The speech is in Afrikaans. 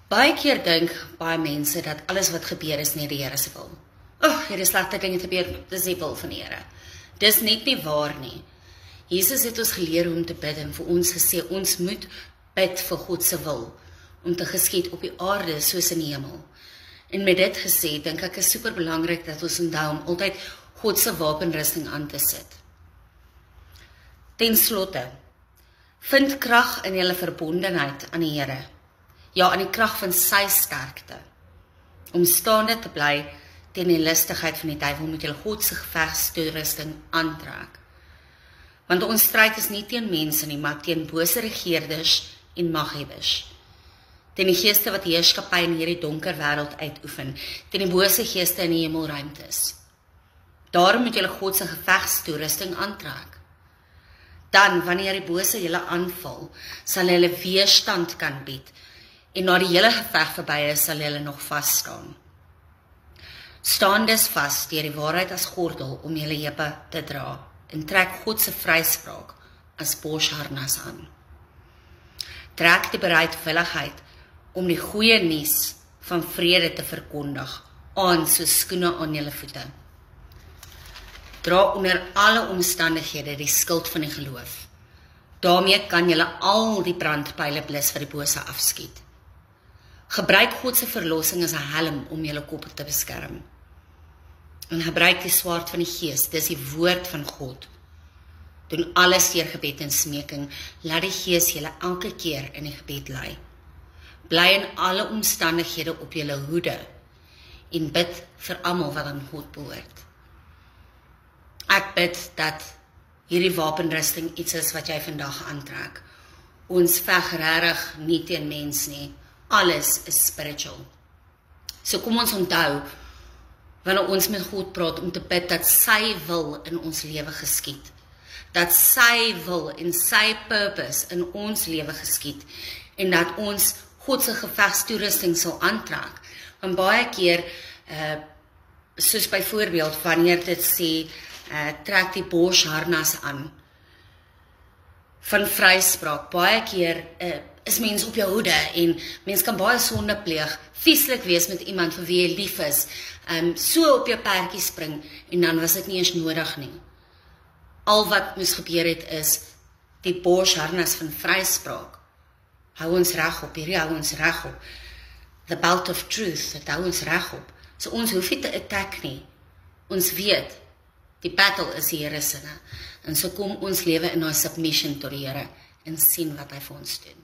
Baie keer dink baie mense dat alles wat gebeur is nie die Here se wil. Hierdie slegte ding het gebeur, dis die wil van die Here. Dis net nie waar nie. Jesus het ons geleer om te bid en vir ons gesê, ons moet bid vir God se wil, om te geskied op die aarde soos in die hemel. En met dit gesê, dink ek is super belangrik dat ons onthou om altyd God se wapenrusting aan te sit. Ten slotte, vind krag in julle verbondenheid aan die Here. Ja, aan die krag van sy sterkte. Om staande te bly teen die listigheid van die duiwel moet julle God se gevegstoerusting aantrek. Want ons stryd is nie teen mense nie, maar teen bose regeerders en maghebbers. Teen die geeste wat heerskappy in hierdie donker wêreld uitoefen, teen die bose geeste in die hemelruimtes. Daarom moet julle God se gevegstoerusting aantrek. Dan, wanneer die bose julle aanval, sal hulle weerstand kan bied, en na die hele geveg verby is, sal hulle nog vas staan. Staan dus vas deur die waarheid as gordel om julle heupe te dra, en trek God se vryspraak as borsharnas aan. Trek die bereidwilligheid om die goeie nuus van vrede te verkondig, aan soos skoene aan julle voete. Dra onder alle omstandighede die skild van die geloof. Daarmee kan julle al die brandpyle blus wat die bose afskiet. Gebruik God se verlossing as 'n helm om julle kop te beskerm. En gebruik die swaard van die Gees, dis die woord van God. Doen alles deur gebed en smeking, laat die Gees julle elke keer in die gebed lei. Bly in alle omstandighede op julle hoede en bid vir almal wat aan God behoort. Ek bid dat hierdie wapenrusting iets is wat jy vandag aantrek. Ons veg regtig nie teen mens nie. Alles is spiritual. So kom ons onthou, wanneer ons met God praat, om te bid dat sy wil in ons lewe geskied. Dat sy wil en sy purpose in ons lewe geskied. En dat ons God se gevegstoerusting sal aantrek. Want baie keer, soos byvoorbeeld, wanneer dit sê, trek die borsharnas aan, van vryspraak, baie keer is mens op jou hoede, en mens kan baie sonde pleeg, vieslik wees met iemand vir wie jy lief is, so op jou perdjie spring, en dan was dit nie eens nodig nie. Al wat moes gebeur het is, die borsharnas van vryspraak, hou ons regop, hierdie hou ons regop, the belt of truth, dit hou ons regop, so ons hoef nie te attack nie, ons weet, die battle is die Here se, en so kom ons lewe in our submission tot die Here, en sien wat hy vir ons doen.